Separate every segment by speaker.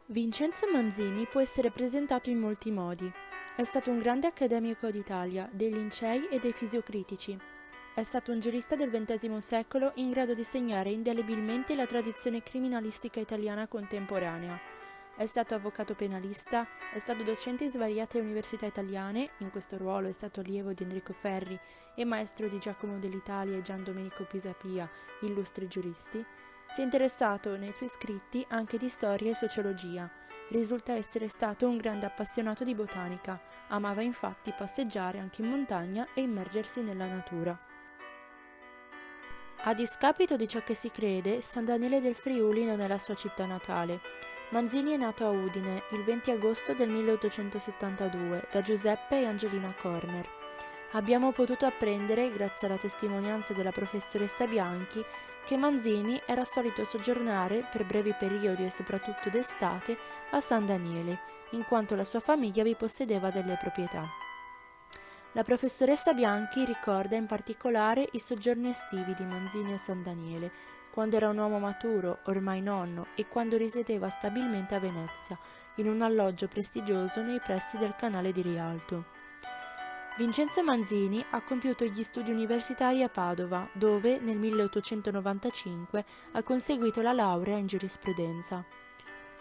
Speaker 1: Vincenzo Manzini può essere presentato in molti modi. È stato un grande accademico d'Italia, dei Lincei e dei fisiocritici. È stato un giurista del XX secolo in grado di segnare indelebilmente la tradizione criminalistica italiana contemporanea. È stato avvocato penalista, è stato docente in svariate università italiane, in questo ruolo è stato allievo di Enrico Ferri e maestro di Giacomo dell'Italia e Gian Domenico Pisapia, illustri giuristi. Si è interessato nei suoi scritti anche di storia e sociologia. Risulta essere stato un grande appassionato di botanica, amava infatti passeggiare anche in montagna e immergersi nella natura. A discapito di ciò che si crede, San Daniele del Friuli non è la sua città natale. Manzini è nato a Udine il 20 agosto del 1872 da Giuseppe e Angelina Corner. Abbiamo potuto apprendere, grazie alla testimonianza della professoressa Bianchi, che Manzini era solito soggiornare per brevi periodi e soprattutto d'estate a San Daniele, in quanto la sua famiglia vi possedeva delle proprietà. La professoressa Bianchi ricorda in particolare i soggiorni estivi di Manzini a San Daniele, quando era un uomo maturo, ormai nonno, e quando risiedeva stabilmente a Venezia, in un alloggio prestigioso nei pressi del canale di Rialto. Vincenzo Manzini ha compiuto gli studi universitari a Padova, dove nel 1895 ha conseguito la laurea in giurisprudenza.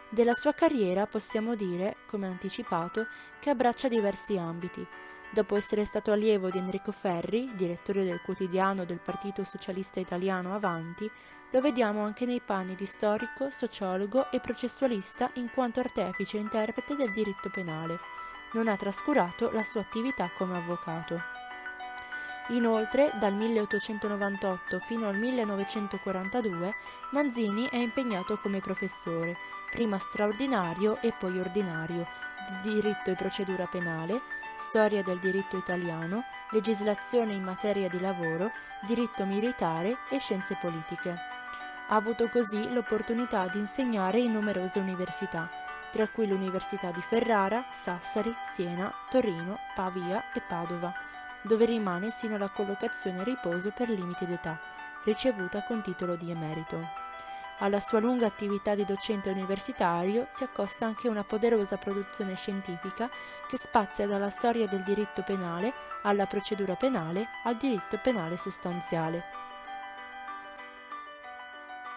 Speaker 1: Della sua carriera possiamo dire, come anticipato, che abbraccia diversi ambiti. Dopo essere stato allievo di Enrico Ferri, direttore del quotidiano del Partito Socialista Italiano Avanti, lo vediamo anche nei panni di storico, sociologo e processualista in quanto artefice e interprete del diritto penale. Non ha trascurato la sua attività come avvocato. Inoltre, dal 1898 fino al 1942, Manzini è impegnato come professore, prima straordinario e poi ordinario, di diritto e procedura penale, storia del diritto italiano, legislazione in materia di lavoro, diritto militare e scienze politiche. Ha avuto così l'opportunità di insegnare in numerose università, tra cui l'Università di Ferrara, Sassari, Siena, Torino, Pavia e Padova, dove rimane sino alla collocazione a riposo per limite d'età, ricevuta con titolo di emerito. Alla sua lunga attività di docente universitario si accosta anche una poderosa produzione scientifica che spazia dalla storia del diritto penale alla procedura penale al diritto penale sostanziale.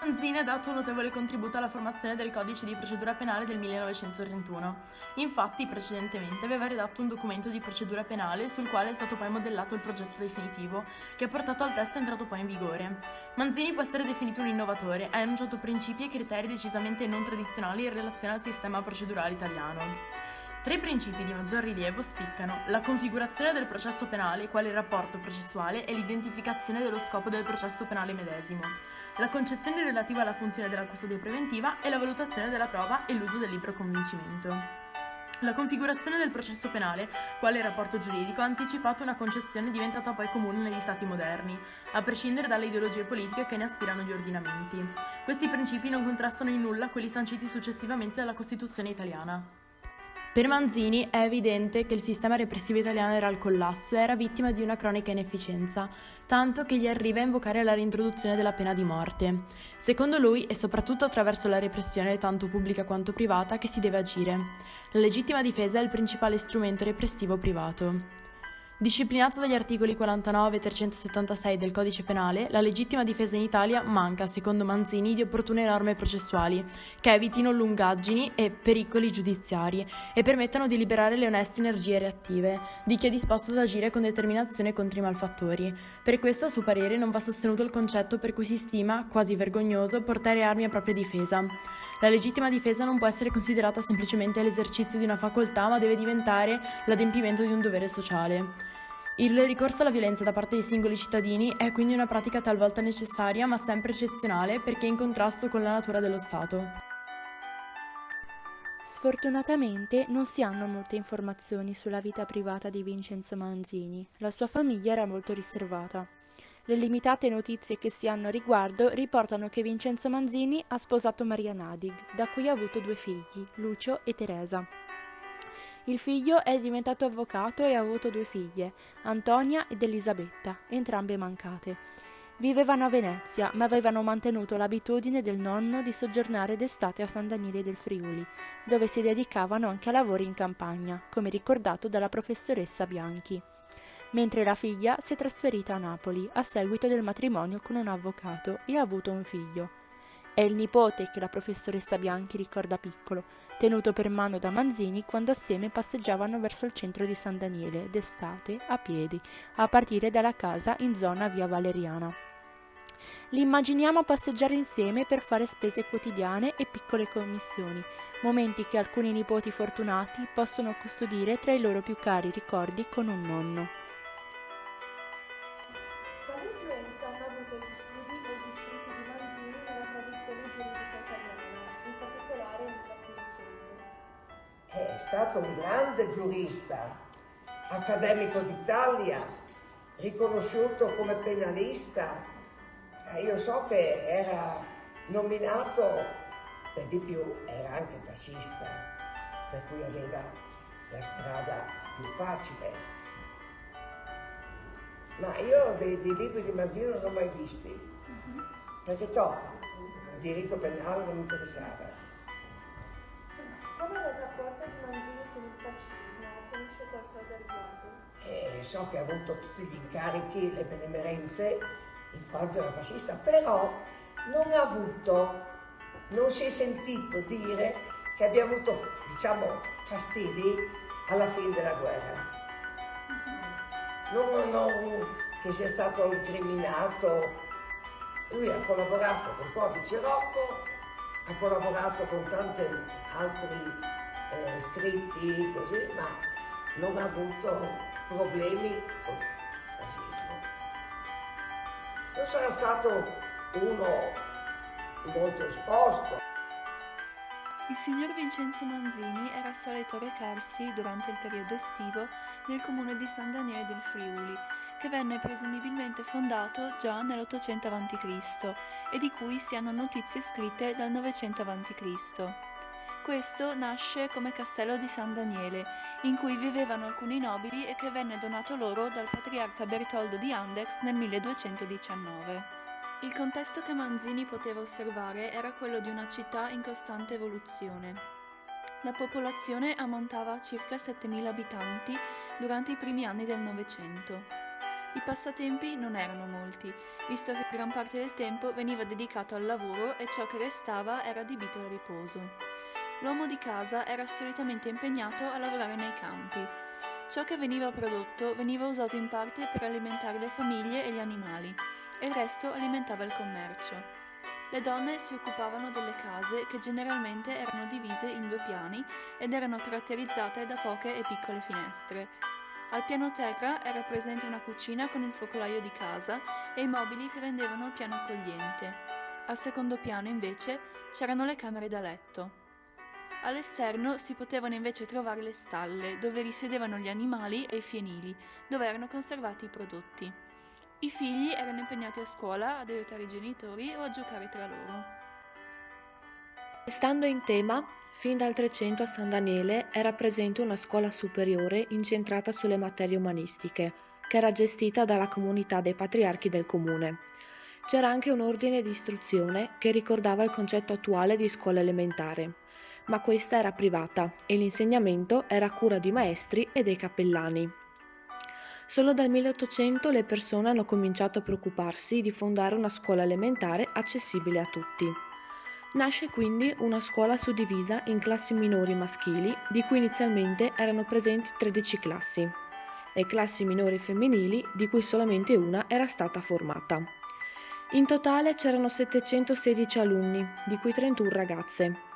Speaker 2: Manzini ha dato un notevole contributo alla formazione del codice di procedura penale del 1931. Infatti, precedentemente aveva redatto un documento di procedura penale sul quale è stato poi modellato il progetto definitivo, che ha portato al testo entrato poi in vigore. Manzini può essere definito un innovatore, ha enunciato principi e criteri decisamente non tradizionali in relazione al sistema procedurale italiano. Tre principi di maggior rilievo spiccano la configurazione del processo penale quale rapporto processuale e l'identificazione dello scopo del processo penale medesimo, la concezione relativa alla funzione della custodia preventiva e la valutazione della prova e l'uso del libero convincimento. La configurazione del processo penale, quale rapporto giuridico, ha anticipato una concezione diventata poi comune negli stati moderni, a prescindere dalle ideologie politiche che ne aspirano gli ordinamenti. Questi principi non contrastano in nulla quelli sanciti successivamente dalla Costituzione italiana. Per Manzini è evidente che il sistema repressivo italiano era al collasso e era vittima di una cronica inefficienza, tanto che gli arriva a invocare la reintroduzione della pena di morte. Secondo lui è soprattutto attraverso la repressione, tanto pubblica quanto privata, che si deve agire. La legittima difesa è il principale strumento repressivo privato. Disciplinata dagli articoli 49 e 376 del Codice Penale, la legittima difesa in Italia manca, secondo Manzini, di opportune norme processuali che evitino lungaggini e pericoli giudiziari e permettano di liberare le oneste energie reattive di chi è disposto ad agire con determinazione contro i malfattori. Per questo, a suo parere, non va sostenuto il concetto per cui si stima, quasi vergognoso, portare armi a propria difesa. La legittima difesa non può essere considerata semplicemente l'esercizio di una facoltà, ma deve diventare l'adempimento di un dovere sociale. Il ricorso alla violenza da parte dei singoli cittadini è quindi una pratica talvolta necessaria ma sempre eccezionale perché è in contrasto con la natura dello Stato.
Speaker 1: Sfortunatamente non si hanno molte informazioni sulla vita privata di Vincenzo Manzini. La sua famiglia era molto riservata. Le limitate notizie che si hanno a riguardo riportano che Vincenzo Manzini ha sposato Maria Nadig, da cui ha avuto 2 figli, Lucio e Teresa. Il figlio è diventato avvocato e ha avuto 2 figlie, Antonia ed Elisabetta, entrambe mancate. Vivevano a Venezia, ma avevano mantenuto l'abitudine del nonno di soggiornare d'estate a San Daniele del Friuli, dove si dedicavano anche a lavori in campagna, come ricordato dalla professoressa Bianchi, mentre la figlia si è trasferita a Napoli a seguito del matrimonio con un avvocato e ha avuto un figlio. È il nipote che la professoressa Bianchi ricorda piccolo, tenuto per mano da Manzini quando assieme passeggiavano verso il centro di San Daniele d'estate a piedi, a partire dalla casa in zona Via Valeriana. Li immaginiamo passeggiare insieme per fare spese quotidiane e piccole commissioni, momenti che alcuni nipoti fortunati possono custodire tra i loro più cari ricordi con un nonno.
Speaker 3: Quale influenza hanno avuto gli studi e gli scritti di Manzini nella tradizione giuridica italiana, in particolare nel Quattrocento?
Speaker 4: È stato un grande giurista, accademico d'Italia, riconosciuto come penalista. Io so che era nominato, per di più era anche fascista, per cui aveva la strada più facile. Ma io dei libri di Manzini non l'ho mai visti, perché il diritto penale non mi interessava.
Speaker 3: Come era il rapporto di Manzini con il fascismo? Conosce qualcosa al riguardo?
Speaker 4: So che ha avuto tutti gli incarichi, le benemerenze in quanto era fascista, però non si è sentito dire che abbia avuto, fastidi alla fine della guerra. Non che sia stato incriminato. Lui ha collaborato con Codice Rocco, ha collaborato con tanti altri scritti così, ma non ha avuto problemi con il fascismo. Non sarà stato uno molto esposto.
Speaker 5: Il signor Vincenzo Manzini era solito recarsi durante il periodo estivo nel comune di San Daniele del Friuli, che venne presumibilmente fondato già nell'800 a.C. e di cui si hanno notizie scritte dal 900 a.C. Questo nasce come castello di San Daniele, in cui vivevano alcuni nobili e che venne donato loro dal patriarca Bertoldo di Andex nel 1219. Il contesto che Manzini poteva osservare era quello di una città in costante evoluzione. La popolazione ammontava a circa 7.000 abitanti durante i primi anni del Novecento. I passatempi non erano molti, visto che gran parte del tempo veniva dedicato al lavoro e ciò che restava era adibito al riposo. L'uomo di casa era solitamente impegnato a lavorare nei campi. Ciò che veniva prodotto veniva usato in parte per alimentare le famiglie e gli animali, e il resto alimentava il commercio. Le donne si occupavano delle case che generalmente erano divise in 2 piani ed erano caratterizzate da poche e piccole finestre. Al piano terra era presente una cucina con il focolaio di casa e i mobili che rendevano il piano accogliente. Al secondo piano, invece, c'erano le camere da letto. All'esterno si potevano invece trovare le stalle, dove risiedevano gli animali, e i fienili, dove erano conservati i prodotti. I figli erano impegnati a scuola, ad aiutare i genitori o a giocare tra loro.
Speaker 6: Restando in tema, fin dal 300 a San Daniele era presente una scuola superiore incentrata sulle materie umanistiche, che era gestita dalla comunità dei patriarchi del comune. C'era anche un ordine di istruzione che ricordava il concetto attuale di scuola elementare, ma questa era privata e l'insegnamento era a cura di maestri e dei cappellani. Solo dal 1800 le persone hanno cominciato a preoccuparsi di fondare una scuola elementare accessibile a tutti. Nasce quindi una scuola suddivisa in classi minori maschili, di cui inizialmente erano presenti 13 classi, e classi minori femminili, di cui solamente una era stata formata. In totale c'erano 716 alunni, di cui 31 ragazze.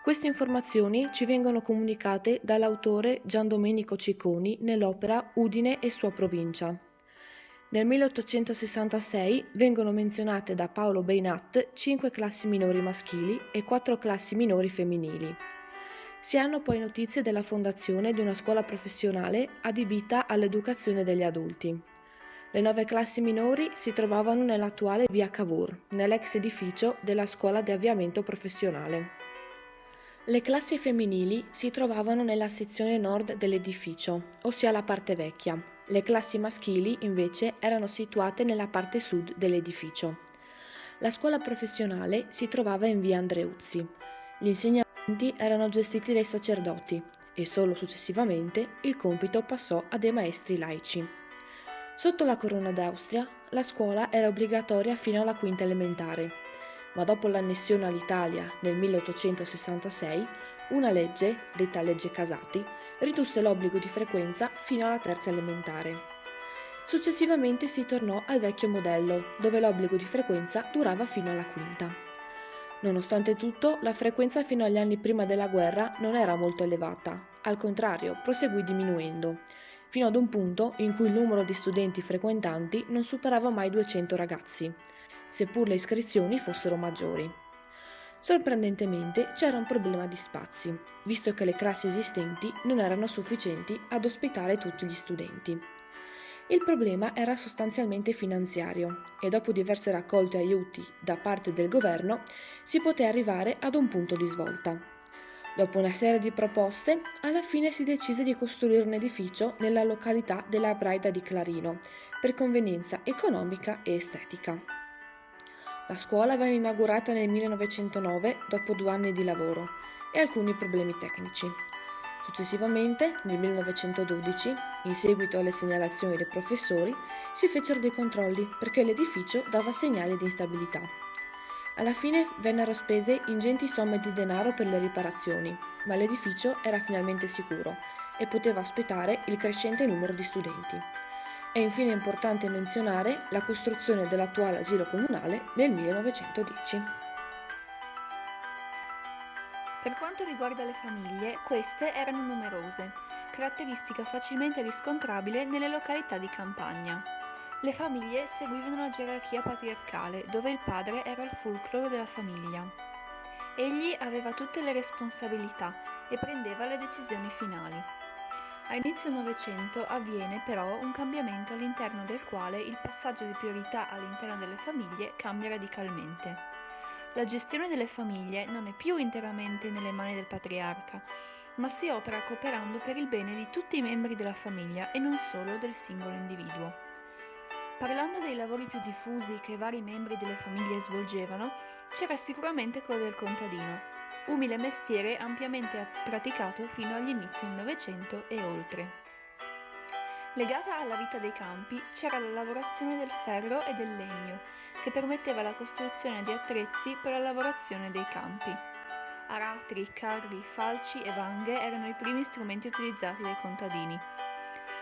Speaker 6: Queste informazioni ci vengono comunicate dall'autore Gian Domenico Cicconi nell'opera Udine e sua provincia. Nel 1866 vengono menzionate da Paolo Beinat 5 classi minori maschili e 4 classi minori femminili. Si hanno poi notizie della fondazione di una scuola professionale adibita all'educazione degli adulti. Le 9 classi minori si trovavano nell'attuale via Cavour, nell'ex edificio della scuola di avviamento professionale. Le classi femminili si trovavano nella sezione nord dell'edificio, ossia la parte vecchia, Le classi maschili, invece, erano situate nella parte sud dell'edificio. La scuola professionale si trovava in via Andreuzzi. Gli insegnamenti erano gestiti dai sacerdoti e solo successivamente il compito passò a dei maestri laici. Sotto la Corona d'Austria, la scuola era obbligatoria fino alla quinta elementare, ma dopo l'annessione all'Italia nel 1866, una legge, detta legge Casati, ridusse l'obbligo di frequenza fino alla terza elementare. Successivamente si tornò al vecchio modello, dove l'obbligo di frequenza durava fino alla quinta. Nonostante tutto, la frequenza fino agli anni prima della guerra non era molto elevata, al contrario, proseguì diminuendo, fino ad un punto in cui il numero di studenti frequentanti non superava mai 200 ragazzi, seppur le iscrizioni fossero maggiori. Sorprendentemente c'era un problema di spazi, visto che le classi esistenti non erano sufficienti ad ospitare tutti gli studenti. Il problema era sostanzialmente finanziario e dopo di aversi raccolto aiuti da parte del governo si poté arrivare ad un punto di svolta. Dopo una serie di proposte, alla fine si decise di costruire un edificio nella località della Braida di Clarino per convenienza economica e estetica. La scuola venne inaugurata nel 1909 dopo 2 anni di lavoro e alcuni problemi tecnici. Successivamente, nel 1912, in seguito alle segnalazioni dei professori, si fecero dei controlli perché l'edificio dava segnali di instabilità. Alla fine vennero spese ingenti somme di denaro per le riparazioni, ma l'edificio era finalmente sicuro e poteva ospitare il crescente numero di studenti. È infine importante menzionare la costruzione dell'attuale asilo comunale nel 1910.
Speaker 5: Per quanto riguarda le famiglie, queste erano numerose, caratteristica facilmente riscontrabile nelle località di campagna. Le famiglie seguivano la gerarchia patriarcale, dove il padre era il fulcro della famiglia. Egli aveva tutte le responsabilità e prendeva le decisioni finali. A inizio Novecento avviene però un cambiamento all'interno del quale il passaggio di priorità all'interno delle famiglie cambia radicalmente. La gestione delle famiglie non è più interamente nelle mani del patriarca, ma si opera cooperando per il bene di tutti i membri della famiglia e non solo del singolo individuo. Parlando dei lavori più diffusi che i vari membri delle famiglie svolgevano, c'era sicuramente quello del contadino, umile mestiere ampiamente praticato fino agli inizi del Novecento e oltre. Legata alla vita dei campi c'era la lavorazione del ferro e del legno, che permetteva la costruzione di attrezzi per la lavorazione dei campi. Aratri, carri, falci e vanghe erano i primi strumenti utilizzati dai contadini.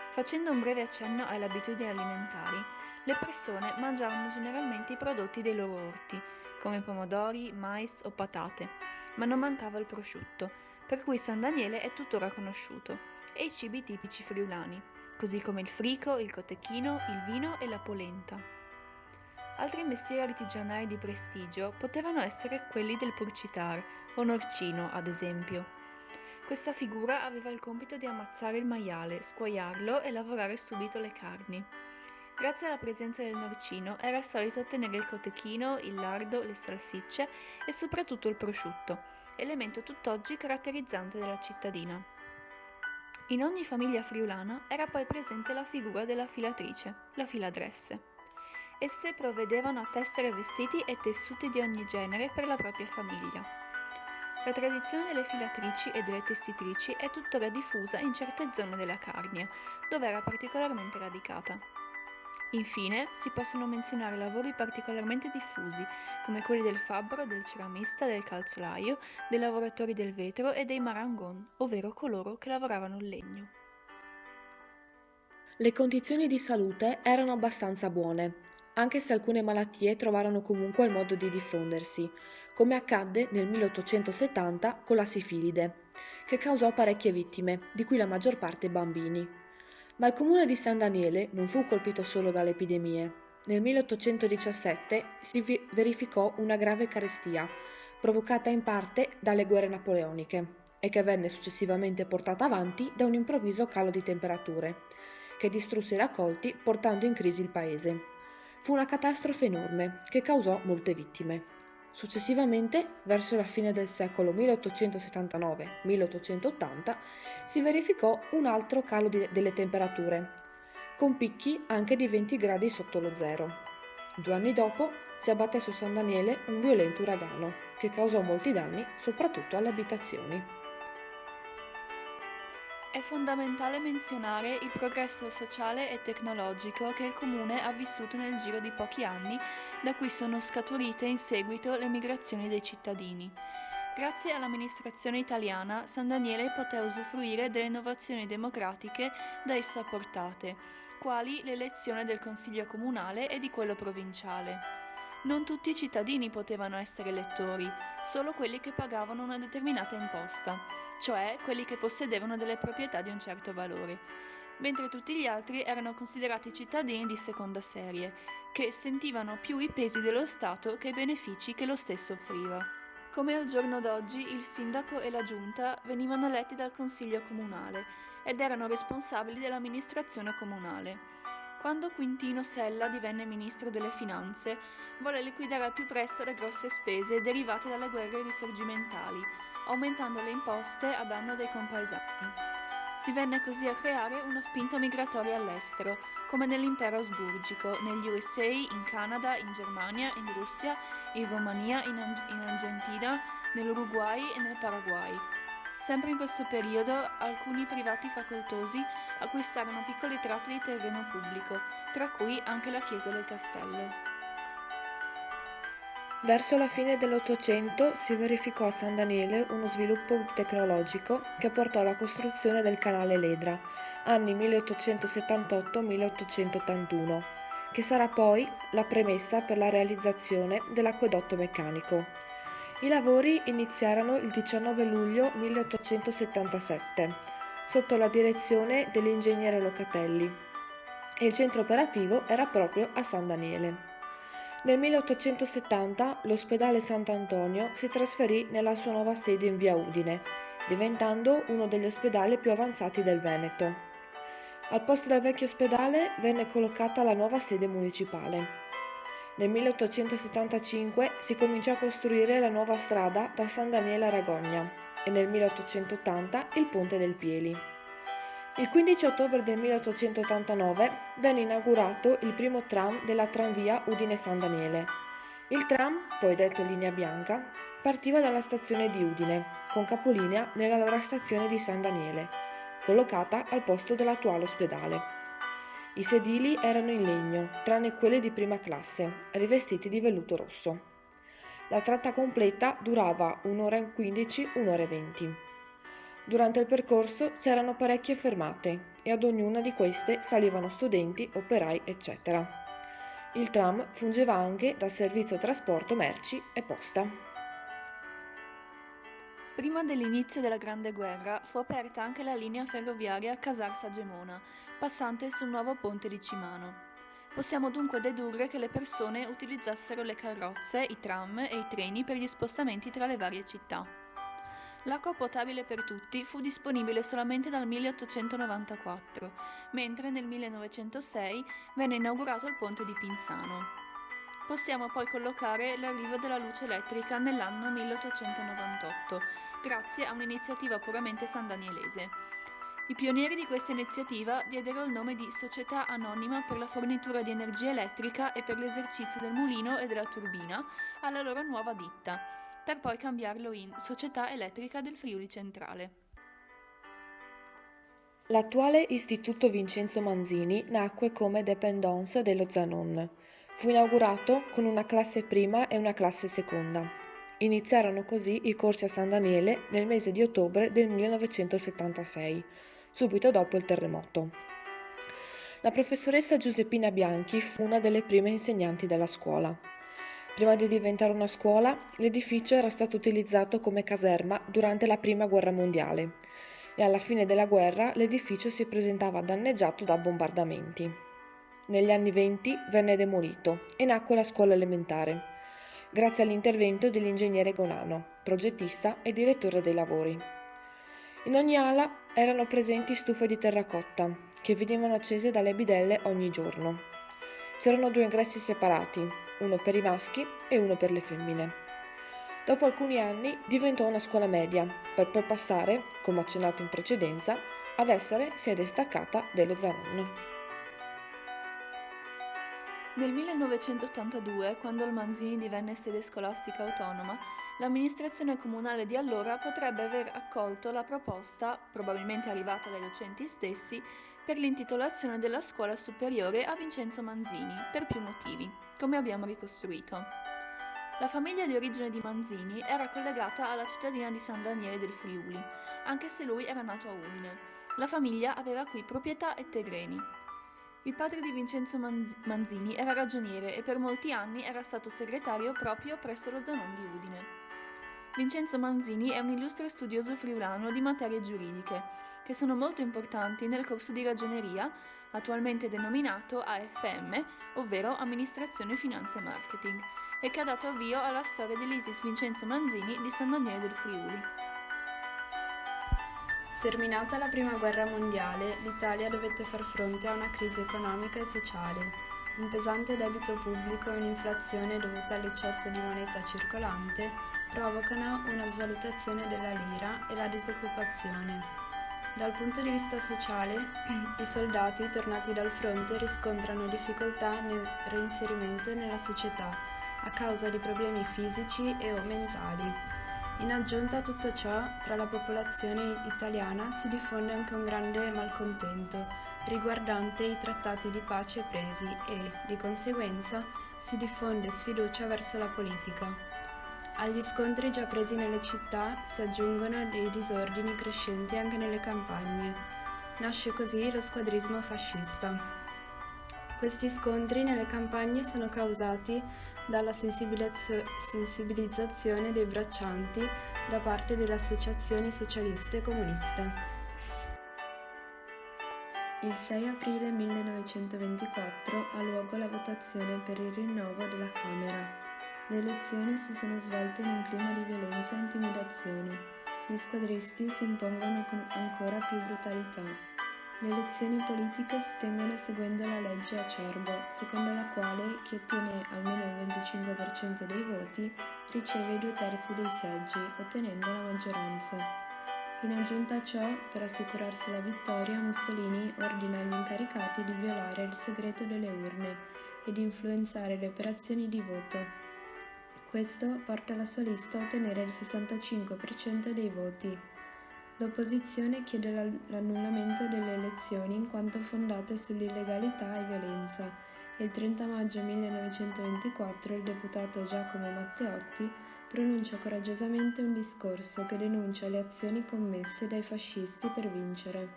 Speaker 5: Facendo un breve accenno alle abitudini alimentari, le persone mangiavano generalmente i prodotti dei loro orti, come pomodori, mais o patate, ma non mancava il prosciutto, per cui San Daniele è tuttora conosciuto, e i cibi tipici friulani, così come il frico, il cotechino, il vino e la polenta. Altri mestieri artigianali di prestigio potevano essere quelli del purcitar o norcino, ad esempio. Questa figura aveva il compito di ammazzare il maiale, scuoiarlo e lavorare subito le carni. Grazie alla presenza del norcino era solito ottenere il cotechino, il lardo, le salsicce e soprattutto il prosciutto, elemento tutt'oggi caratterizzante della cittadina. In ogni famiglia friulana era poi presente la figura della filatrice, la filadresse. Esse provvedevano a tessere vestiti e tessuti di ogni genere per la propria famiglia. La tradizione delle filatrici e delle tessitrici è tuttora diffusa in certe zone della Carnia, dove era particolarmente radicata. Infine, si possono menzionare lavori particolarmente diffusi, come quelli del fabbro, del ceramista, del calzolaio, dei lavoratori del vetro e dei marangon, ovvero coloro che lavoravano il legno.
Speaker 6: Le condizioni di salute erano abbastanza buone, anche se alcune malattie trovarono comunque il modo di diffondersi, come accadde nel 1870 con la sifilide, che causò parecchie vittime, di cui la maggior parte bambini. Ma il comune di San Daniele non fu colpito solo dalle epidemie. Nel 1817 si verificò una grave carestia, provocata in parte dalle guerre napoleoniche, e che venne successivamente portata avanti da un improvviso calo di temperature, che distrusse i raccolti portando in crisi il paese. Fu una catastrofe enorme che causò molte vittime. Successivamente, verso la fine del secolo 1879-1880, si verificò un altro calo delle temperature, con picchi anche di 20 gradi sotto lo zero. 2 anni dopo si abbatté su San Daniele un violento uragano che causò molti danni soprattutto alle abitazioni.
Speaker 5: È fondamentale menzionare il progresso sociale e tecnologico che il comune ha vissuto nel giro di pochi anni, da cui sono scaturite in seguito le migrazioni dei cittadini. Grazie all'amministrazione italiana, San Daniele poté usufruire delle innovazioni democratiche da essa apportate, quali l'elezione del consiglio comunale e di quello provinciale. Non tutti i cittadini potevano essere elettori, solo quelli che pagavano una determinata imposta, cioè quelli che possedevano delle proprietà di un certo valore, mentre tutti gli altri erano considerati cittadini di seconda serie, che sentivano più i pesi dello Stato che i benefici che lo stesso offriva. Come al giorno d'oggi, il sindaco e la giunta venivano eletti dal consiglio comunale ed erano responsabili dell'amministrazione comunale. Quando Quintino Sella divenne ministro delle finanze, volle liquidare al più presto le grosse spese derivate dalle guerre risorgimentali, aumentando le imposte a danno dei compaesani. Si venne così a creare una spinta migratoria all'estero, come nell'impero asburgico, negli USA, in Canada, in Germania, in Russia, in Romania, in Argentina, nell'Uruguay e nel Paraguay. Sempre in questo periodo, alcuni privati facoltosi acquistarono piccoli tratti di terreno pubblico, tra cui anche la chiesa del castello.
Speaker 6: Verso la fine dell'Ottocento si verificò a San Daniele uno sviluppo tecnologico che portò alla costruzione del canale Ledra, anni 1878-1881, che sarà poi la premessa per la realizzazione dell'acquedotto meccanico. I lavori iniziarono il 19 luglio 1877, sotto la direzione dell'ingegnere Locatelli, e il centro operativo era proprio a San Daniele. Nel 1870 l'ospedale Sant'Antonio si trasferì nella sua nuova sede in via Udine, diventando uno degli ospedali più avanzati del Veneto. Al posto del vecchio ospedale venne collocata la nuova sede municipale. Nel 1875 si cominciò a costruire la nuova strada da San Daniele a Ragogna e nel 1880 il Ponte del Pieli. Il 15 ottobre del 1889 venne inaugurato il primo tram della tranvia Udine-San Daniele. Il tram, poi detto Linea Bianca, partiva dalla stazione di Udine, con capolinea nella allora stazione di San Daniele, collocata al posto dell'attuale ospedale. I sedili erano in legno, tranne quelli di prima classe, rivestiti di velluto rosso. La tratta completa durava 1 ora e 15, 1 ora e 20. Durante il percorso c'erano parecchie fermate e ad ognuna di queste salivano studenti, operai, eccetera. Il tram fungeva anche da servizio trasporto merci e posta.
Speaker 5: Prima dell'inizio della Grande Guerra fu aperta anche la linea ferroviaria Casar-Sagemona, passante sul nuovo ponte di Cimano. Possiamo dunque dedurre che le persone utilizzassero le carrozze, i tram e i treni per gli spostamenti tra le varie città. L'acqua potabile per tutti fu disponibile solamente dal 1894, mentre nel 1906 venne inaugurato il ponte di Pinzano. Possiamo poi collocare l'arrivo della luce elettrica nell'anno 1898, grazie a un'iniziativa puramente sandanielese. I pionieri di questa iniziativa diedero il nome di Società Anonima per la fornitura di energia elettrica e per l'esercizio del mulino e della turbina alla loro nuova ditta, per poi cambiarlo in Società Elettrica del Friuli Centrale.
Speaker 6: L'attuale Istituto Vincenzo Manzini nacque come dépendance dello Zanon. Fu inaugurato con una classe prima e una classe seconda. Iniziarono così i corsi a San Daniele nel mese di ottobre del 1976, subito dopo il terremoto. La professoressa Giuseppina Bianchi fu una delle prime insegnanti della scuola. Prima di diventare una scuola, l'edificio era stato utilizzato come caserma durante la Prima Guerra Mondiale e alla fine della guerra l'edificio si presentava danneggiato da bombardamenti. Negli anni 20 venne demolito e nacque la scuola elementare, grazie all'intervento dell'ingegnere Gonano, progettista e direttore dei lavori. In ogni ala erano presenti stufe di terracotta, che venivano accese dalle bidelle ogni giorno. C'erano 2 ingressi separati, uno per i maschi e uno per le femmine. Dopo alcuni anni diventò una scuola media, per poi passare, come accennato in precedenza, ad essere sede staccata dello Zanon.
Speaker 5: Nel 1982, quando il Manzini divenne sede scolastica autonoma, l'amministrazione comunale di allora potrebbe aver accolto la proposta, probabilmente arrivata dai docenti stessi, per l'intitolazione della scuola superiore a Vincenzo Manzini, per più motivi, come abbiamo ricostruito. La famiglia di origine di Manzini era collegata alla cittadina di San Daniele del Friuli, anche se lui era nato a Udine. La famiglia aveva qui proprietà e terreni. Il padre di Vincenzo Manzini era ragioniere e per molti anni era stato segretario proprio presso lo Zanon di Udine. Vincenzo Manzini è un illustre studioso friulano di materie giuridiche, che sono molto importanti nel corso di ragioneria, attualmente denominato AFM, ovvero Amministrazione, Finanza e Marketing, e che ha dato avvio alla storia dell'Isis Vincenzo Manzini di San Daniele del Friuli.
Speaker 7: Terminata la Prima Guerra Mondiale, l'Italia dovette far fronte a una crisi economica e sociale. Un pesante debito pubblico e un'inflazione dovuta all'eccesso di moneta circolante provocano una svalutazione della lira e la disoccupazione. Dal punto di vista sociale, i soldati tornati dal fronte riscontrano difficoltà nel reinserimento nella società a causa di problemi fisici e o mentali. In aggiunta a tutto ciò, tra la popolazione italiana si diffonde anche un grande malcontento riguardante i trattati di pace presi e, di conseguenza, si diffonde sfiducia verso la politica. Agli scontri già presi nelle città si aggiungono dei disordini crescenti anche nelle campagne. Nasce così lo squadrismo fascista. Questi scontri nelle campagne sono causati dalla sensibilizzazione dei braccianti da parte delle associazioni socialiste e comuniste. Il 6 aprile 1924 ha luogo la votazione per il rinnovo della Camera. Le elezioni si sono svolte in un clima di violenza e intimidazione. Gli squadristi si impongono con ancora più brutalità. Le elezioni politiche si tengono seguendo la legge Acerbo, secondo la quale chi ottiene almeno il 25% dei voti riceve i 2/3 dei seggi, ottenendo la maggioranza. In aggiunta a ciò, per assicurarsi la vittoria, Mussolini ordina agli incaricati di violare il segreto delle urne e di influenzare le operazioni di voto. Questo porta la sua lista a ottenere il 65% dei voti. L'opposizione chiede l'annullamento delle elezioni in quanto fondate sull'illegalità e violenza e il 30 maggio 1924 il deputato Giacomo Matteotti pronuncia coraggiosamente un discorso che denuncia le azioni commesse dai fascisti per vincere.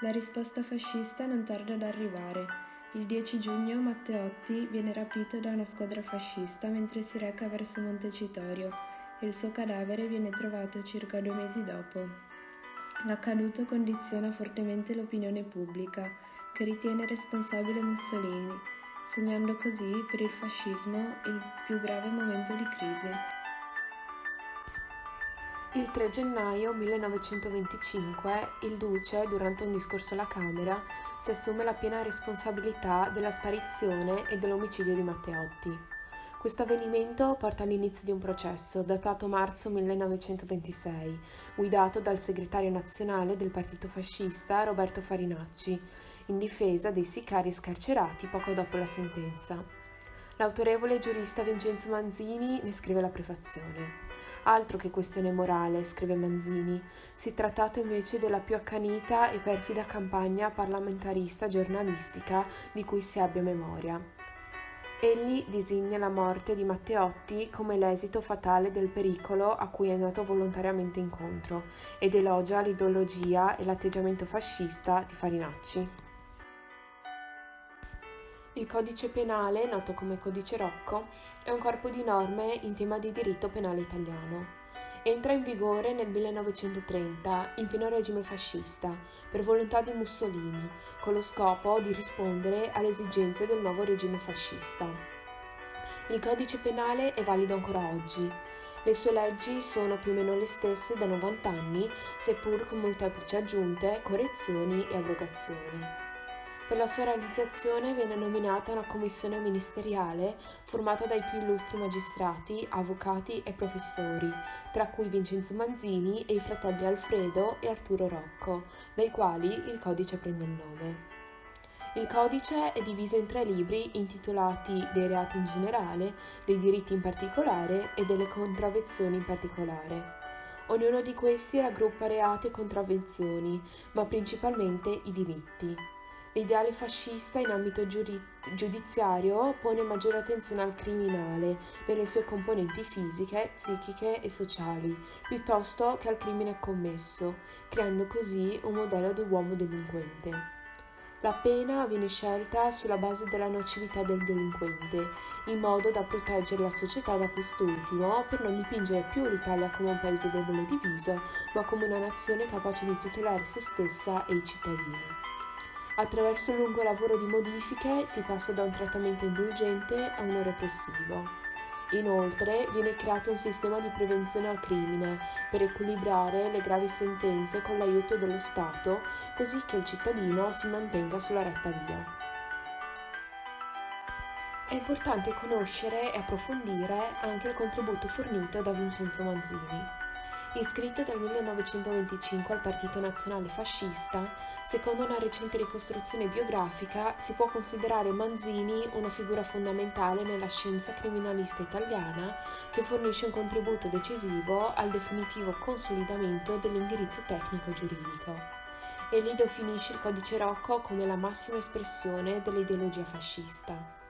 Speaker 7: La risposta fascista non tarda ad arrivare. Il 10 giugno Matteotti viene rapito da una squadra fascista mentre si reca verso Montecitorio e il suo cadavere viene trovato circa 2 mesi dopo. L'accaduto condiziona fortemente l'opinione pubblica, che ritiene responsabile Mussolini, segnando così per il fascismo il più grave momento di crisi.
Speaker 1: Il 3 gennaio 1925 il Duce, durante un discorso alla Camera, si assume la piena responsabilità della sparizione e dell'omicidio di Matteotti. Questo avvenimento porta all'inizio di un processo datato marzo 1926, guidato dal segretario nazionale del partito fascista Roberto Farinacci, in difesa dei sicari scarcerati poco dopo la sentenza. L'autorevole giurista Vincenzo Manzini ne scrive la prefazione. Altro che questione morale, scrive Manzini, si è trattato invece della più accanita e perfida campagna parlamentarista giornalistica di cui si abbia memoria. Egli designa la morte di Matteotti come l'esito fatale del pericolo a cui è andato volontariamente incontro ed elogia l'ideologia e l'atteggiamento fascista di Farinacci. Il codice penale, noto come codice Rocco, è un corpo di norme in tema di diritto penale italiano. Entra in vigore nel 1930, in pieno regime fascista, per volontà di Mussolini, con lo scopo di rispondere alle esigenze del nuovo regime fascista. Il codice penale è valido ancora oggi. Le sue leggi sono più o meno le stesse da 90 anni, seppur con molteplici aggiunte, correzioni e abrogazioni. Per la sua realizzazione viene nominata una commissione ministeriale formata dai più illustri magistrati, avvocati e professori, tra cui Vincenzo Manzini e i fratelli Alfredo e Arturo Rocco, dai quali il codice prende il nome.
Speaker 6: Il codice è diviso in 3 libri intitolati dei reati in generale, dei diritti in particolare e delle contravvenzioni in particolare. Ognuno di questi raggruppa reati e contravvenzioni, ma principalmente i diritti. L'ideale fascista in ambito giudiziario pone maggiore attenzione al criminale nelle sue componenti fisiche, psichiche e sociali, piuttosto che al crimine commesso, creando così un modello di uomo delinquente. La pena viene scelta sulla base della nocività del delinquente, in modo da proteggere la società da quest'ultimo per non dipingere più l'Italia come un paese debole e diviso, ma come una nazione capace di tutelare se stessa e i cittadini. Attraverso un lungo lavoro di modifiche si passa da un trattamento indulgente a uno repressivo. Inoltre viene creato un sistema di prevenzione al crimine per equilibrare le gravi sentenze con l'aiuto dello Stato, così che il cittadino si mantenga sulla retta via. È importante conoscere e approfondire anche il contributo fornito da Vincenzo Manzini. Iscritto dal 1925 al Partito Nazionale Fascista, secondo una recente ricostruzione biografica si può considerare Manzini una figura fondamentale nella scienza criminalista italiana che fornisce un contributo decisivo al definitivo consolidamento dell'indirizzo tecnico-giuridico. Egli definisce il Codice Rocco come la massima espressione dell'ideologia fascista.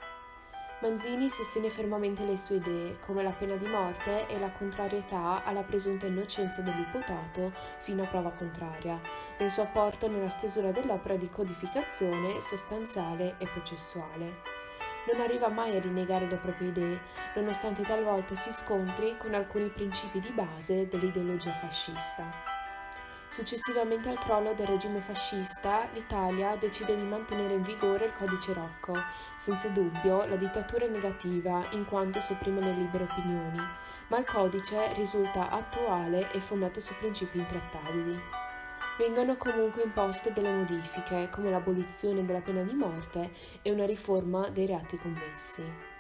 Speaker 6: Manzini sostiene fermamente le sue idee, come la pena di morte e la contrarietà alla presunta innocenza dell'imputato fino a prova contraria, nel suo apporto nella stesura dell'opera di codificazione sostanziale e processuale. Non arriva mai a rinnegare le proprie idee, nonostante talvolta si scontri con alcuni principi di base dell'ideologia fascista. Successivamente al crollo del regime fascista, l'Italia decide di mantenere in vigore il Codice Rocco. Senza dubbio, la dittatura è negativa in quanto sopprime le libere opinioni, ma il codice risulta attuale e fondato su principi intrattabili. Vengono comunque imposte delle modifiche, come l'abolizione della pena di morte e una riforma dei reati commessi.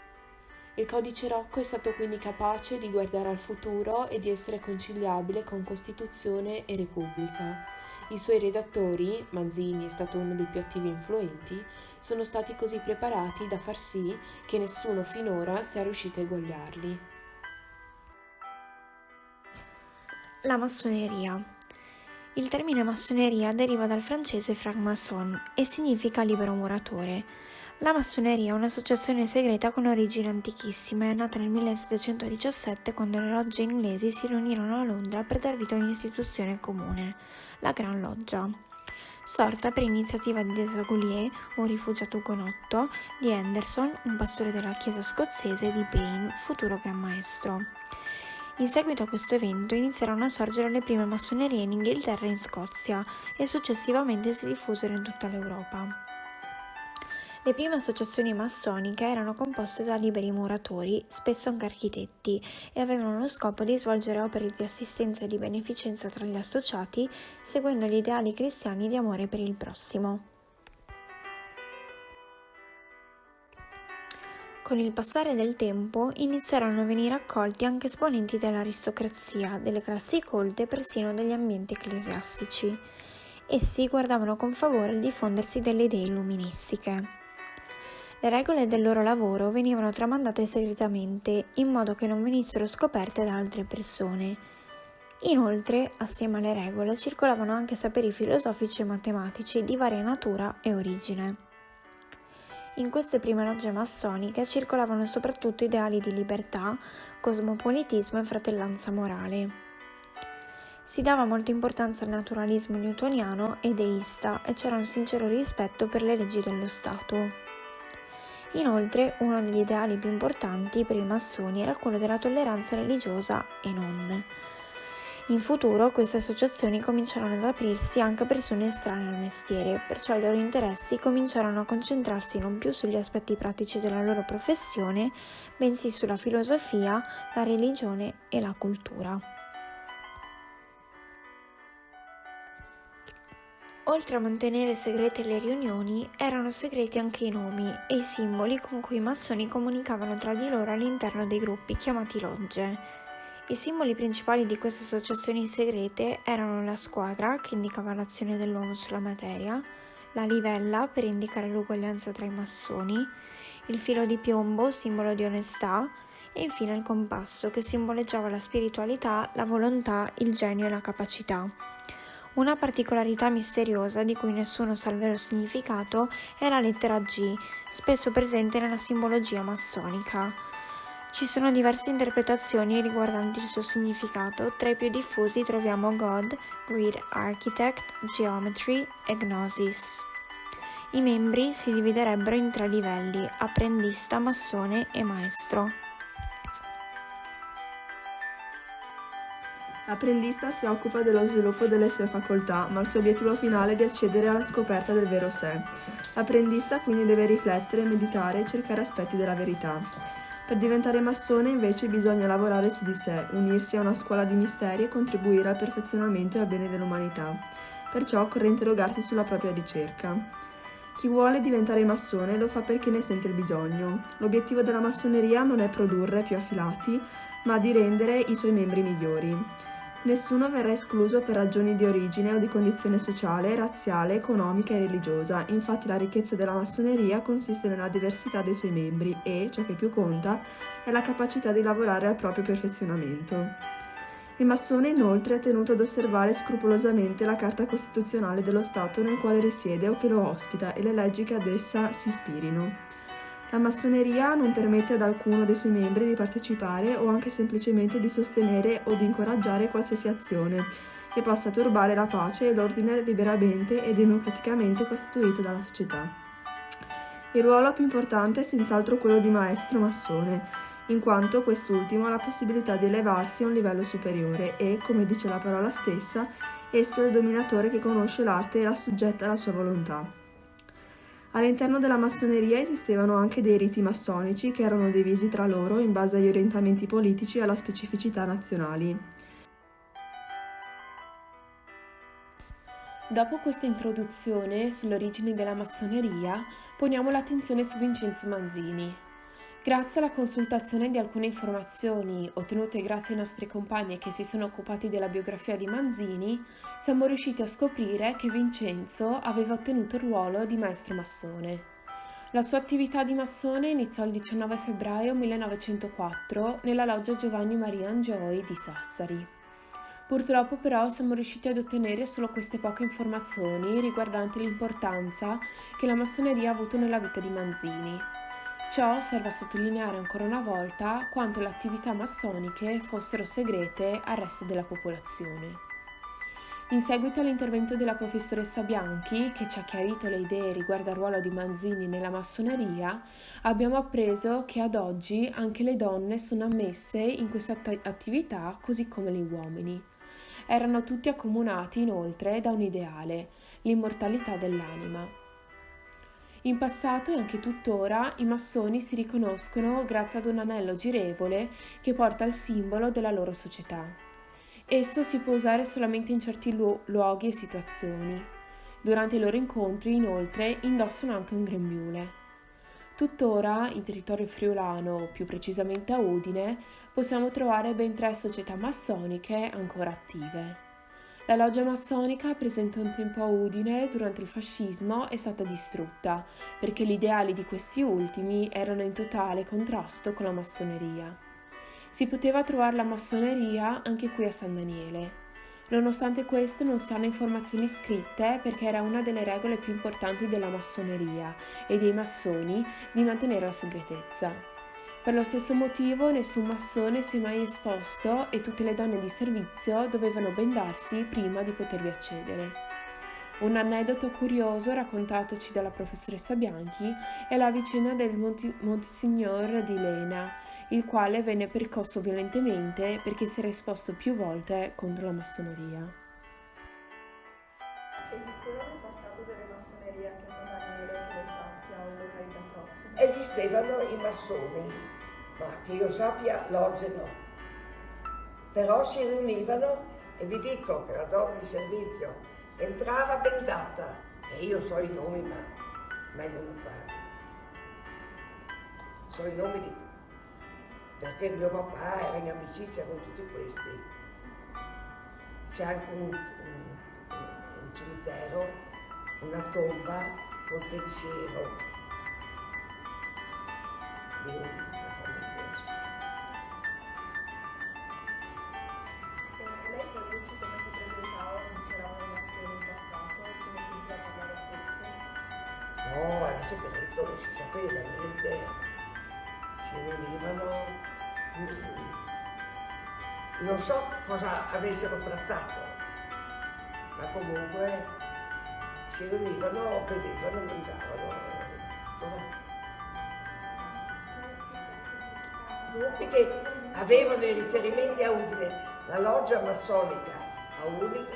Speaker 6: Il Codice Rocco è stato quindi capace di guardare al futuro e di essere conciliabile con Costituzione e Repubblica. I suoi redattori, Manzini è stato uno dei più attivi e influenti, sono stati così preparati da far sì che nessuno finora sia riuscito a eguagliarli.
Speaker 8: La massoneria. Il termine massoneria deriva dal francese franc-maçon e significa libero muratore. La massoneria è un'associazione segreta con origini antichissime, è nata nel 1717 quando le logge inglesi si riunirono a Londra per dar vita a un'istituzione comune, la Gran Loggia. Sorta per iniziativa di Desaguliers, un rifugiato ugonotto, di Henderson, un pastore della chiesa scozzese, e di Payne, futuro Gran Maestro. In seguito a questo evento iniziarono a sorgere le prime massonerie in Inghilterra e in Scozia e successivamente si diffusero in tutta l'Europa. Le prime associazioni massoniche erano composte da liberi muratori, spesso anche architetti, e avevano lo scopo di svolgere opere di assistenza e di beneficenza tra gli associati, seguendo gli ideali cristiani di amore per il prossimo. Con il passare del tempo iniziarono a venire accolti anche esponenti dell'aristocrazia, delle classi colte e persino degli ambienti ecclesiastici. Essi guardavano con favore il diffondersi delle idee illuministiche. Le regole del loro lavoro venivano tramandate segretamente, in modo che non venissero scoperte da altre persone. Inoltre, assieme alle regole, circolavano anche saperi filosofici e matematici di varia natura e origine. In queste prime logge massoniche circolavano soprattutto ideali di libertà, cosmopolitismo e fratellanza morale. Si dava molta importanza al naturalismo newtoniano e deista e c'era un sincero rispetto per le leggi dello Stato. Inoltre, uno degli ideali più importanti per i massoni era quello della tolleranza religiosa e non. In futuro queste associazioni cominciarono ad aprirsi anche a persone estranee al mestiere, perciò i loro interessi cominciarono a concentrarsi non più sugli aspetti pratici della loro professione, bensì sulla filosofia, la religione e la cultura. Oltre a mantenere segrete le riunioni, erano segreti anche i nomi e i simboli con cui i massoni comunicavano tra di loro all'interno dei gruppi chiamati logge. I simboli principali di queste associazioni segrete erano la squadra, che indicava l'azione dell'uomo sulla materia, la livella per indicare l'uguaglianza tra i massoni, il filo di piombo, simbolo di onestà, e infine il compasso, che simboleggiava la spiritualità, la volontà, il genio e la capacità. Una particolarità misteriosa di cui nessuno sa il vero significato è la lettera G, spesso presente nella simbologia massonica. Ci sono diverse interpretazioni riguardanti il suo significato, tra i più diffusi troviamo God, Great Architect, Geometry e Gnosis. I membri si dividerebbero in 3 livelli: apprendista, massone e maestro.
Speaker 9: L'apprendista si occupa dello sviluppo delle sue facoltà, ma il suo obiettivo finale è di accedere alla scoperta del vero sé. L'apprendista quindi deve riflettere, meditare e cercare aspetti della verità. Per diventare massone invece bisogna lavorare su di sé, unirsi a una scuola di misteri e contribuire al perfezionamento e al bene dell'umanità. Perciò occorre interrogarsi sulla propria ricerca. Chi vuole diventare massone lo fa perché ne sente il bisogno. L'obiettivo della massoneria non è produrre più affilati, ma di rendere i suoi membri migliori. Nessuno verrà escluso per ragioni di origine o di condizione sociale, razziale, economica e religiosa. Infatti la ricchezza della massoneria consiste nella diversità dei suoi membri e, ciò che più conta, è la capacità di lavorare al proprio perfezionamento. Il massone inoltre è tenuto ad osservare scrupolosamente la Carta Costituzionale dello Stato nel quale risiede o che lo ospita e le leggi che ad essa si ispirino. La massoneria non permette ad alcuno dei suoi membri di partecipare o anche semplicemente di sostenere o di incoraggiare qualsiasi azione che possa turbare la pace e l'ordine liberamente e democraticamente costituito dalla società. Il ruolo più importante è senz'altro quello di maestro massone, in quanto quest'ultimo ha la possibilità di elevarsi a un livello superiore e, come dice la parola stessa, esso è il dominatore che conosce l'arte e la soggetta alla sua volontà. All'interno della massoneria esistevano anche dei riti massonici che erano divisi tra loro in base agli orientamenti politici e alla specificità nazionali.
Speaker 6: Dopo questa introduzione sulle origini della massoneria, poniamo l'attenzione su Vincenzo Manzini. Grazie alla consultazione di alcune informazioni ottenute grazie ai nostri compagni che si sono occupati della biografia di Manzini, siamo riusciti a scoprire che Vincenzo aveva ottenuto il ruolo di maestro massone. La sua attività di massone iniziò il 19 febbraio 1904 nella loggia Giovanni Maria Angioi di Sassari. Purtroppo però siamo riusciti ad ottenere solo queste poche informazioni riguardanti l'importanza che la massoneria ha avuto nella vita di Manzini. Ciò serve a sottolineare ancora una volta quanto le attività massoniche fossero segrete al resto della popolazione. In seguito all'intervento della professoressa Bianchi, che ci ha chiarito le idee riguardo al ruolo di Manzini nella massoneria, abbiamo appreso che ad oggi anche le donne sono ammesse in questa attività così come gli uomini. Erano tutti accomunati inoltre da un ideale, l'immortalità dell'anima. In passato e anche tuttora i massoni si riconoscono grazie ad un anello girevole che porta il simbolo della loro società. Esso si può usare solamente in certi luoghi e situazioni. Durante i loro incontri, inoltre, indossano anche un grembiule. Tuttora, in territorio friulano, più precisamente a Udine, possiamo trovare ben 3 società massoniche ancora attive. La loggia massonica, presente un tempo a Udine durante il fascismo, è stata distrutta perché gli ideali di questi ultimi erano in totale contrasto con la massoneria. Si poteva trovare la massoneria anche qui a San Daniele. Nonostante questo non si hanno informazioni scritte perché era una delle regole più importanti della massoneria e dei massoni di mantenere la segretezza. Per lo stesso motivo nessun massone si è mai esposto e tutte le donne di servizio dovevano bendarsi prima di potervi accedere. Un aneddoto curioso raccontatoci dalla professoressa Bianchi è la vicenda del Monsignor di Lena, il quale venne percosso violentemente perché si era esposto più volte contro la massoneria.
Speaker 3: Esistevano in passato delle massonerie anche a San Daniele, che lo sappia, o in località prossime?
Speaker 4: Esistevano i massoni, ma che io sappia logge no. Però si riunivano e vi dico che la donna di servizio entrava bendata e io so i nomi, ma meglio non farli. So i nomi di tutti, perché mio papà era in amicizia con tutti questi. C'è anche un cimitero una tomba col pensiero di una famiglia.
Speaker 3: Lei può dirci come si presentava o dichiarava le massoni in passato? Se ne sentiva parlare spesso?
Speaker 4: No, era segreto, non si sapeva niente. Si riunivano, non so cosa avessero trattato, ma comunque si riunivano, bevevano e mangiavano. Gruppi che avevano i riferimenti a Udine, la loggia massonica a Udine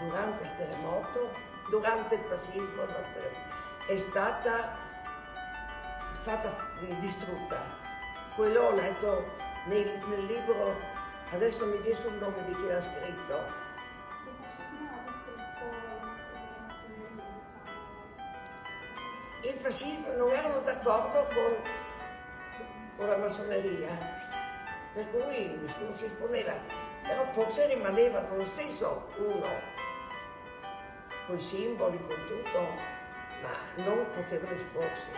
Speaker 4: durante il terremoto, durante il fascismo, è stata distrutta. Quello ho letto nel libro, adesso mi viene sul nome di chi l'ha scritto. Il fascismo non erano d'accordo con la massoneria, per cui nessuno si esponeva, però forse rimanevano lo stesso uno, con i simboli, con tutto, ma non potevano esporsi.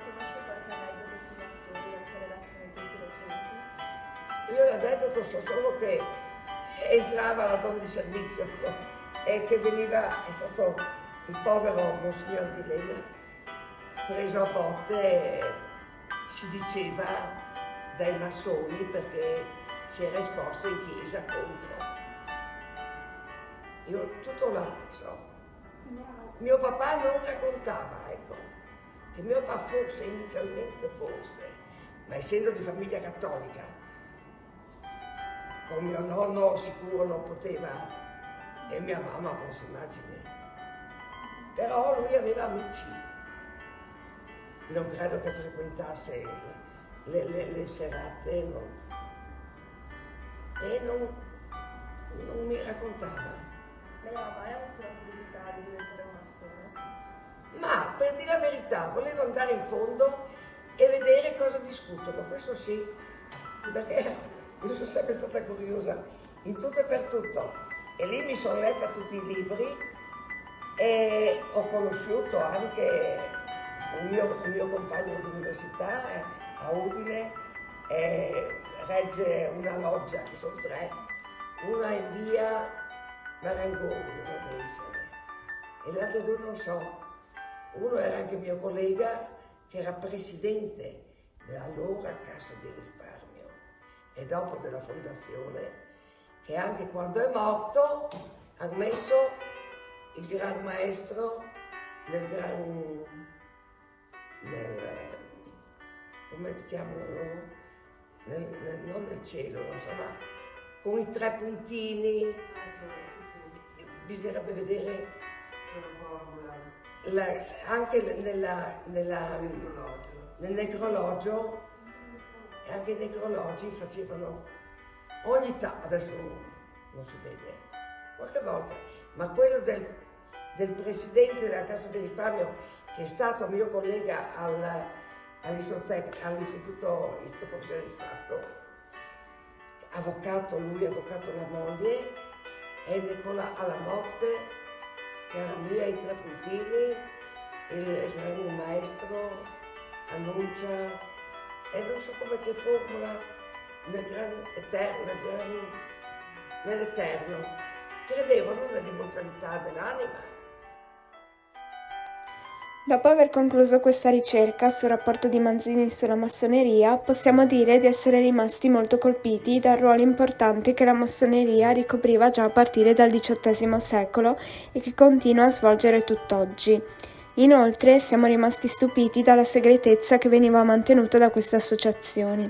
Speaker 3: Conosce qualche aneddoto sui massoni, anche relazioni ai tempi recenti?
Speaker 4: Io l'aneddoto so solo che entrava la donna di servizio e che è stato il povero Monsignor Di Lena preso a botte, si diceva, dai massoni perché si era esposto in chiesa contro. Io tutto là so. Mio papà non raccontava, ecco, che mio papà inizialmente fosse, ma essendo di famiglia cattolica, con mio nonno sicuro non poteva, e mia mamma non si immagina. Però lui aveva amici. Non credo che frequentasse le serate, no. E non mi raccontava.
Speaker 3: Lei ha mai avuto la curiosità di diventare un massone?
Speaker 4: Ma per dire la verità, volevo andare in fondo e vedere cosa discutono, questo sì, perché io sono sempre stata curiosa in tutto e per tutto. E lì mi sono letta tutti i libri e ho conosciuto anche un mio compagno d'università a Udine, regge una loggia, che sono 3, una in via Marangoni dovrebbe essere, e le altre 2 non so. Uno era anche mio collega, che era presidente dell'allora Cassa di Risparmio e dopo della fondazione, che anche quando è morto ha messo il gran maestro come si chiamano? Non nel cielo, insomma, con i 3 puntini. Bisognerebbe vedere anche nel necrologio, e anche i necrologi facevano ogni tanto, adesso non si vede, qualche volta, ma quello del presidente della Cassa di Risparmio, che è stato mio collega all'Istituto Professionale di Stato, avvocato lui, avvocato la moglie, e Nicola alla morte, che era lì ai 3 puntini, il gran maestro annuncia, e non so come che formula, nell'eterno, credevano nell'immortalità dell'anima.
Speaker 7: Dopo aver concluso questa ricerca sul rapporto di Manzini sulla massoneria, possiamo dire di essere rimasti molto colpiti dal ruolo importante che la massoneria ricopriva già a partire dal XVIII secolo e che continua a svolgere tutt'oggi. Inoltre siamo rimasti stupiti dalla segretezza che veniva mantenuta da queste associazioni.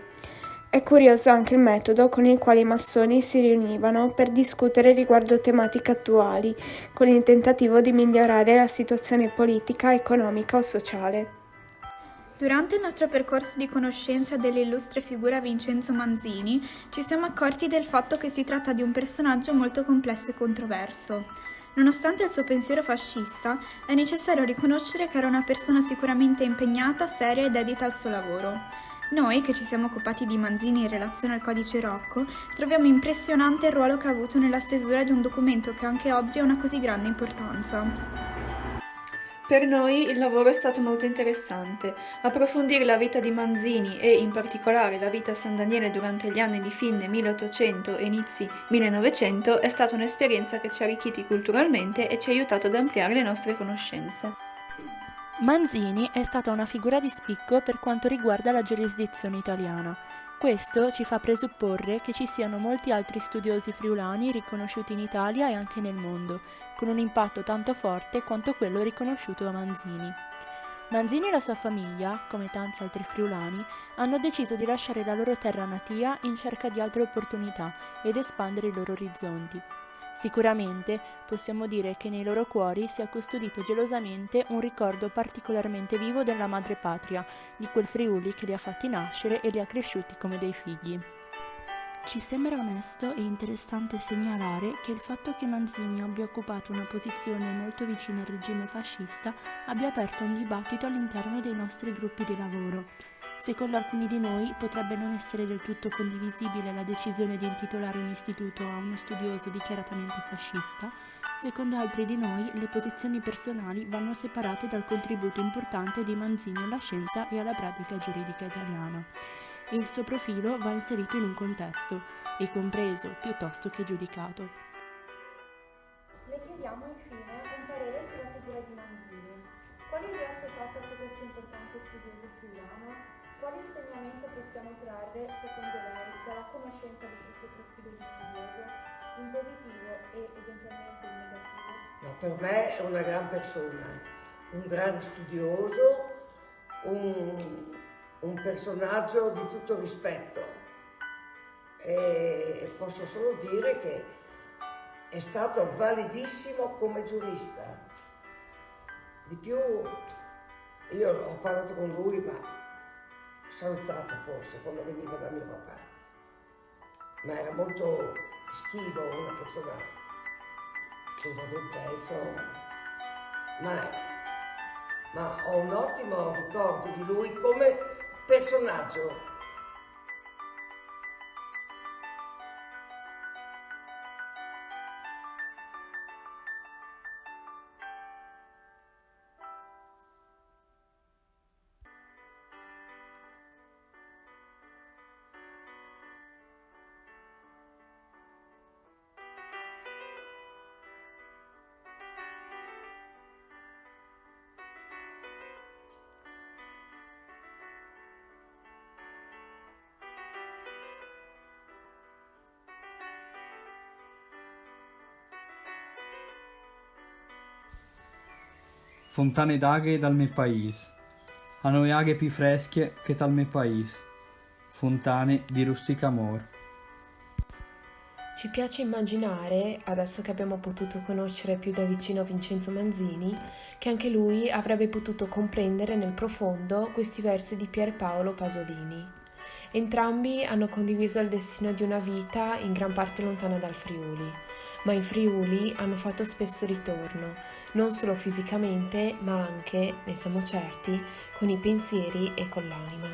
Speaker 7: È curioso anche il metodo con il quale i massoni si riunivano per discutere riguardo tematiche attuali, con il tentativo di migliorare la situazione politica, economica o sociale.
Speaker 10: Durante il nostro percorso di conoscenza dell'illustre figura Vincenzo Manzini, ci siamo accorti del fatto che si tratta di un personaggio molto complesso e controverso. Nonostante il suo pensiero fascista, è necessario riconoscere che era una persona sicuramente impegnata, seria e dedita al suo lavoro. Noi, che ci siamo occupati di Manzini in relazione al codice Rocco, troviamo impressionante il ruolo che ha avuto nella stesura di un documento che anche oggi ha una così grande importanza.
Speaker 5: Per noi il lavoro è stato molto interessante. Approfondire la vita di Manzini e in particolare la vita a San Daniele durante gli anni di fine 1800 e inizi 1900 è stata un'esperienza che ci ha arricchiti culturalmente e ci ha aiutato ad ampliare le nostre conoscenze.
Speaker 1: Manzini è stata una figura di spicco per quanto riguarda la giurisdizione italiana. Questo ci fa presupporre che ci siano molti altri studiosi friulani riconosciuti in Italia e anche nel mondo, con un impatto tanto forte quanto quello riconosciuto a Manzini. Manzini e la sua famiglia, come tanti altri friulani, hanno deciso di lasciare la loro terra natia in cerca di altre opportunità ed espandere i loro orizzonti. Sicuramente possiamo dire che nei loro cuori si è custodito gelosamente un ricordo particolarmente vivo della madrepatria, di quel Friuli che li ha fatti nascere e li ha cresciuti come dei figli. Ci sembra onesto e interessante segnalare che il fatto che Manzini abbia occupato una posizione molto vicina al regime fascista abbia aperto un dibattito all'interno dei nostri gruppi di lavoro. Secondo alcuni di noi potrebbe non essere del tutto condivisibile la decisione di intitolare un istituto a uno studioso dichiaratamente fascista, secondo altri di noi le posizioni personali vanno separate dal contributo importante di Manzini alla scienza e alla pratica giuridica italiana, e il suo profilo va inserito in un contesto, e compreso piuttosto che giudicato.
Speaker 3: Le chiediamo infine un parere sulla figura di Manzini. Quali idee si è fatta su questo importante studioso friulano? Quali insegnamento possiamo trarre, secondo lei, dalla conoscenza di questo profilo di studioso, in positivo e eventualmente in negativo?
Speaker 4: No, per me è una gran persona, un grande studioso, un personaggio di tutto rispetto. E posso solo dire che è stato validissimo come giurista. Di più, io ho parlato con lui, ma salutato forse quando veniva da mio papà, ma era molto schivo, una persona che va del pezzo, ma ho un ottimo ricordo di lui come personaggio.
Speaker 11: Fontane d'aghe dal mio paese, hanno le aghe più fresche che dal mio paese, fontane di rustica amor.
Speaker 6: Ci piace immaginare, adesso che abbiamo potuto conoscere più da vicino Vincenzo Manzini, che anche lui avrebbe potuto comprendere nel profondo questi versi di Pierpaolo Pasolini. Entrambi hanno condiviso il destino di una vita in gran parte lontana dal Friuli, ma in Friuli hanno fatto spesso ritorno, non solo fisicamente, ma anche, ne siamo certi, con i pensieri e con l'anima.